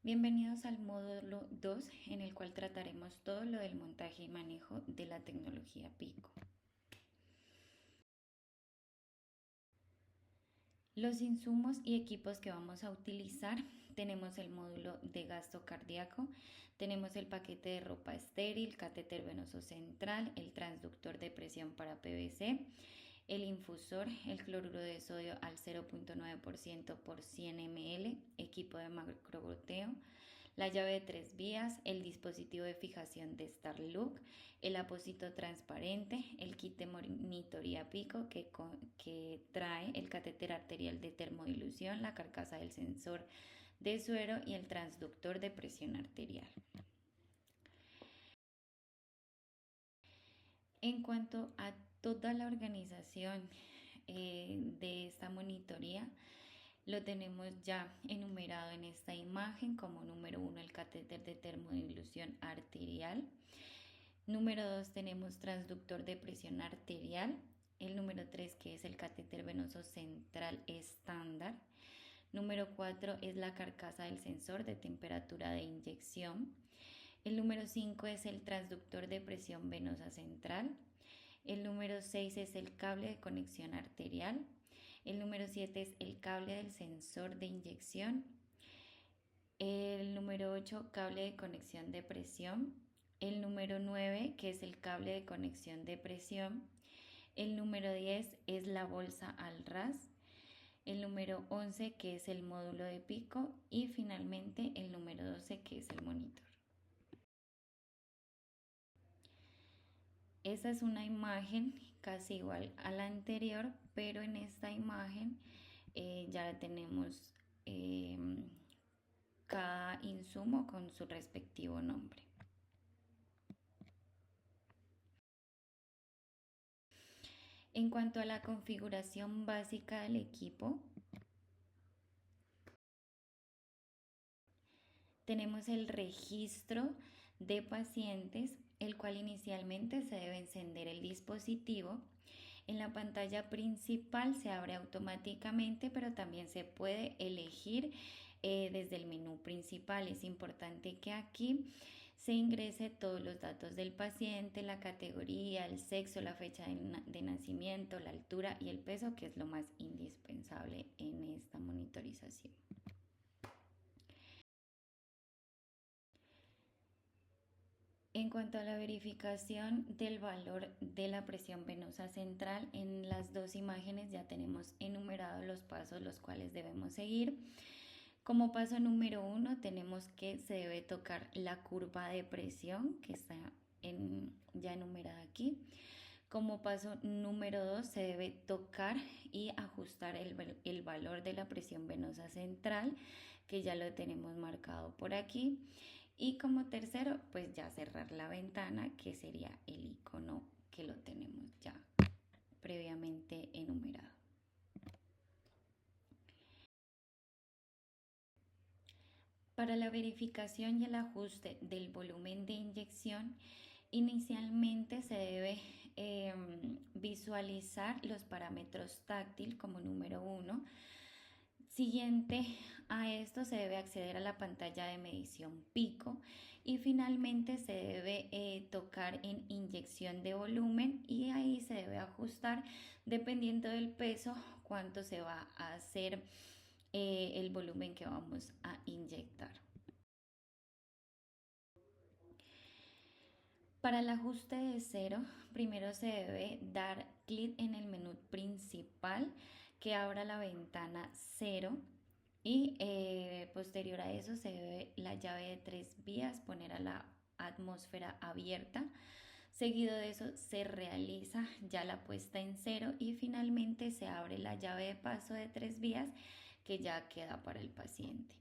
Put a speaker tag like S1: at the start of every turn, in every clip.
S1: Bienvenidos al módulo 2 en el cual trataremos todo lo del montaje y manejo de la tecnología Pico. Los insumos y equipos que vamos a utilizar: tenemos el módulo de gasto cardíaco, tenemos el paquete de ropa estéril, catéter venoso central, el transductor de presión para PVC, el infusor, el cloruro de sodio al 0.9% por 100 ml, equipo de macrogoteo, la llave de 3 vías, el dispositivo de fijación de StarLook, el apósito transparente, el kit de monitoría Pico que trae el catéter arterial de termodilución, la carcasa del sensor de suero y el transductor de presión arterial. En cuanto a toda la organización de esta monitoría, lo tenemos ya enumerado en esta imagen como número 1 el catéter de termodilución arterial. Número 2 tenemos transductor de presión arterial. El número 3 que es el catéter venoso central estándar. Número 4 es la carcasa del sensor de temperatura de inyección. El número 5 es el transductor de presión venosa central. El número 6 es el cable de conexión arterial. El número 7 es el cable del sensor de inyección. El número 8, cable de conexión de presión. El número 9, que es el cable de conexión de presión. El número 10 es la bolsa al ras. El número 11, que es el módulo de Pico. Y finalmente el número 12, que es el monitor. Esa es una imagen casi igual a la anterior, pero en esta imagen ya tenemos cada insumo con su respectivo nombre. En cuanto a la configuración básica del equipo, tenemos el registro de pacientes, el cual inicialmente se debe encender el dispositivo. En la pantalla principal se abre automáticamente, pero también se puede elegir desde el menú principal. Es importante que aquí se ingrese todos los datos del paciente, la categoría, el sexo, la fecha de nacimiento, la altura y el peso, que es lo más indispensable en esta monitorización. En cuanto a la verificación del valor de la presión venosa central, en las dos imágenes ya tenemos enumerados los pasos los cuales debemos seguir. Como paso número 1 tenemos que se debe tocar la curva de presión que está ya enumerada aquí. Como paso número 2 se debe tocar y ajustar el valor de la presión venosa central, que ya lo tenemos marcado por aquí. Y como tercero, pues ya cerrar la ventana, que sería el icono que lo tenemos ya previamente enumerado. Para la verificación y el ajuste del volumen de inyección, inicialmente se debe visualizar los parámetros táctil como número 1. Siguiente a esto se debe acceder a la pantalla de medición Pico y finalmente se debe tocar en inyección de volumen y ahí se debe ajustar dependiendo del peso cuánto se va a hacer el volumen que vamos a inyectar. Para el ajuste de cero, primero se debe dar clic en el menú principal que abra la ventana 0 y posterior a eso se debe la llave de 3 vías poner a la atmósfera abierta. Seguido de eso se realiza ya la puesta en cero y finalmente se abre la llave de paso de 3 vías que ya queda para el paciente.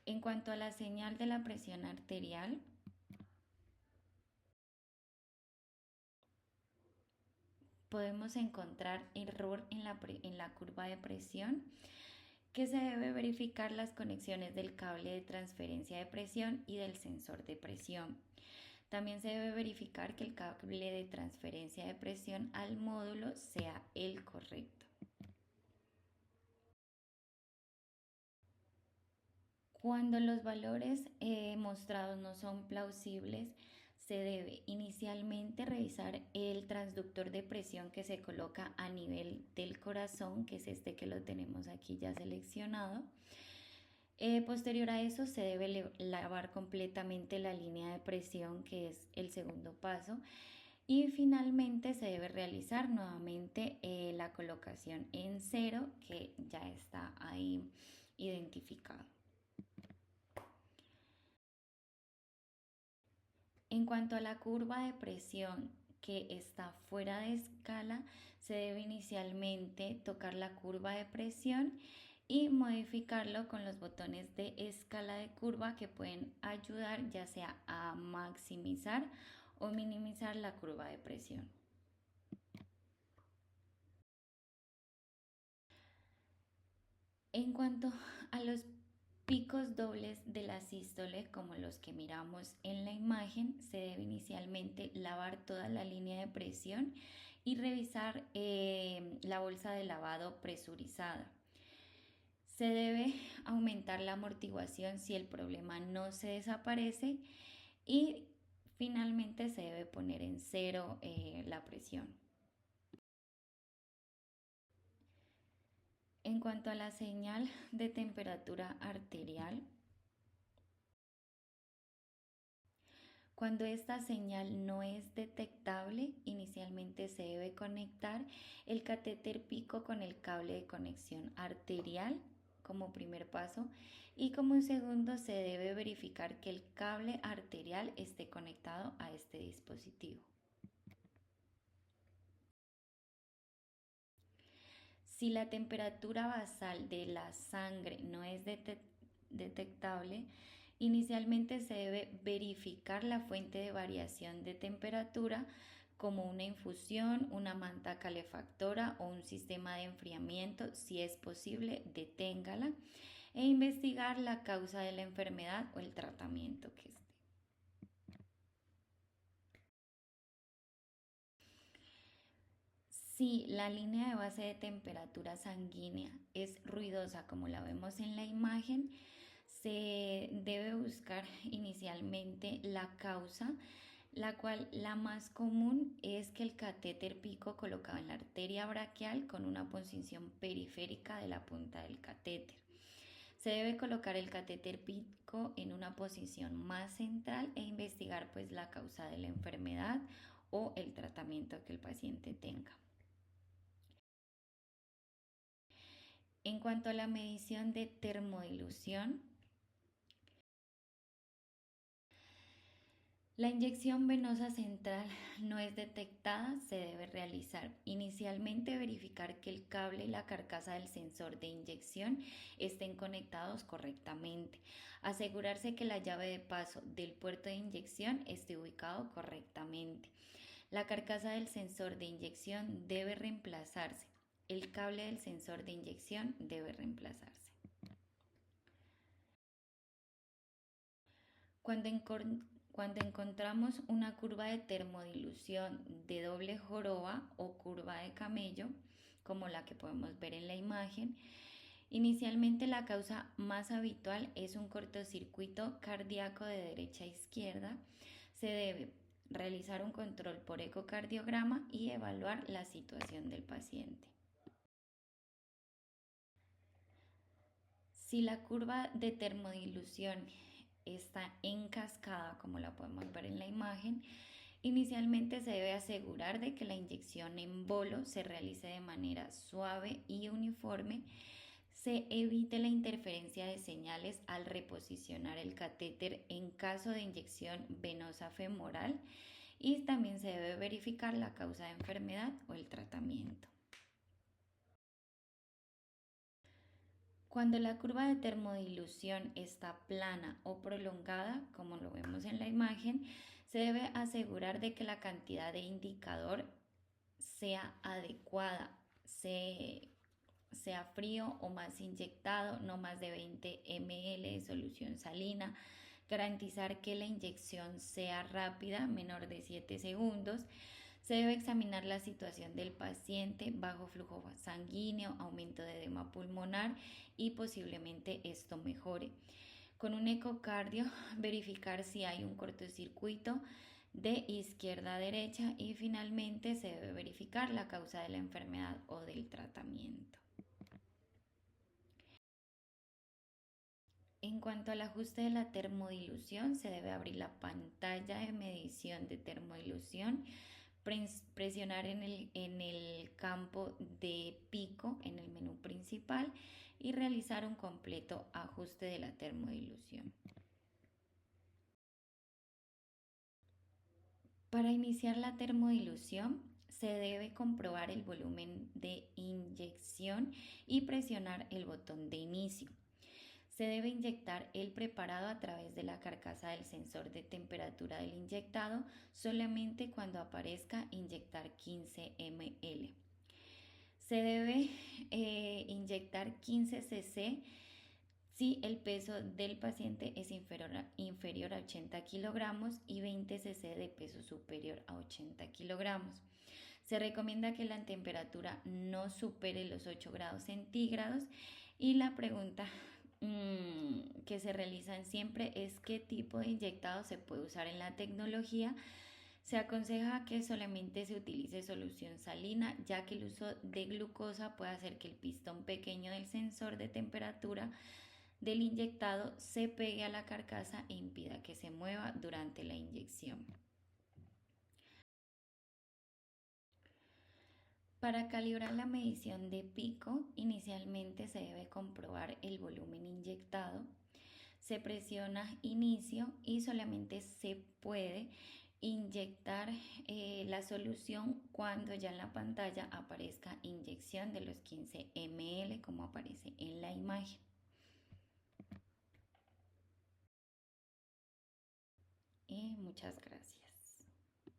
S1: En cuanto a la señal de la presión arterial, podemos encontrar error en la curva de presión, que se debe verificar las conexiones del cable de transferencia de presión y del sensor de presión. También se debe verificar que el cable de transferencia de presión al módulo sea el correcto. Cuando los valores mostrados no son plausibles, se debe inicialmente revisar el transductor de presión que se coloca a nivel del corazón, que es este que lo tenemos aquí ya seleccionado. Posterior a eso se debe lavar completamente la línea de presión, que es el segundo paso. Y finalmente se debe realizar nuevamente la colocación en cero, que ya está ahí identificado. En cuanto a la curva de presión que está fuera de escala, se debe inicialmente tocar la curva de presión y modificarlo con los botones de escala de curva que pueden ayudar ya sea a maximizar o minimizar la curva de presión. En cuanto a los picos dobles de la sístole, como los que miramos en la imagen, se debe inicialmente lavar toda la línea de presión y revisar la bolsa de lavado presurizada. Se debe aumentar la amortiguación si el problema no se desaparece y finalmente se debe poner en cero la presión. En cuanto a la señal de temperatura arterial, cuando esta señal no es detectable, inicialmente se debe conectar el catéter pico con el cable de conexión arterial como primer paso y como segundo se debe verificar que el cable arterial esté conectado a este dispositivo. Si la temperatura basal de la sangre no es detectable, inicialmente se debe verificar la fuente de variación de temperatura como una infusión, una manta calefactora o un sistema de enfriamiento. Si es posible, deténgala e investigar la causa de la enfermedad o el tratamiento que esté. Si la línea de base de temperatura sanguínea es ruidosa como la vemos en la imagen, se debe buscar inicialmente la causa, la cual la más común es que el catéter pico colocado en la arteria braquial con una posición periférica de la punta del catéter. Se debe colocar el catéter pico en una posición más central e investigar pues la causa de la enfermedad o el tratamiento que el paciente tenga. En cuanto a la medición de termodilución, la inyección venosa central no es detectada, se debe realizar. Inicialmente verificar que el cable y la carcasa del sensor de inyección estén conectados correctamente. Asegurarse que la llave de paso del puerto de inyección esté ubicado correctamente. La carcasa del sensor de inyección debe reemplazarse. El cable del sensor de inyección debe reemplazarse. Cuando, cuando encontramos una curva de termodilución de doble joroba o curva de camello, como la que podemos ver en la imagen, inicialmente la causa más habitual es un cortocircuito cardíaco de derecha a izquierda. Se debe realizar un control por ecocardiograma y evaluar la situación del paciente. Si la curva de termodilución está en cascada, como la podemos ver en la imagen, inicialmente se debe asegurar de que la inyección en bolo se realice de manera suave y uniforme. Se evite la interferencia de señales al reposicionar el catéter en caso de inyección venosa femoral y también se debe verificar la causa de enfermedad o el tratamiento. Cuando la curva de termodilución está plana o prolongada, como lo vemos en la imagen, se debe asegurar de que la cantidad de indicador sea adecuada, sea frío o más inyectado, no más de 20 ml de solución salina. Garantizar que la inyección sea rápida, menor de 7 segundos. Se debe examinar la situación del paciente, bajo flujo sanguíneo, aumento de edema pulmonar y posiblemente esto mejore. Con un ecocardio, verificar si hay un cortocircuito de izquierda a derecha y finalmente se debe verificar la causa de la enfermedad o del tratamiento. En cuanto al ajuste de la termodilución, se debe abrir la pantalla de medición de termodilución, presionar en el campo de pico en el menú principal y realizar un completo ajuste de la termodilución. Para iniciar la termodilución, se debe comprobar el volumen de inyección y presionar el botón de inicio. Se debe inyectar el preparado a través de la carcasa del sensor de temperatura del inyectado solamente cuando aparezca inyectar 15 ml. Se debe inyectar 15 cc si el peso del paciente es inferior a 80 kilogramos y 20 cc de peso superior a 80 kilogramos. Se recomienda que la temperatura no supere los 8 grados centígrados y la pregunta que se realizan siempre es qué tipo de inyectado se puede usar en la tecnología. Se aconseja que solamente se utilice solución salina, ya que el uso de glucosa puede hacer que el pistón pequeño del sensor de temperatura del inyectado se pegue a la carcasa e impida que se mueva durante la inyección. Para calibrar la medición de pico, inicialmente se debe comprobar el volumen inyectado. Se presiona inicio y solamente se puede inyectar la solución cuando ya en la pantalla aparezca inyección de los 15 ml como aparece en la imagen. Y muchas gracias.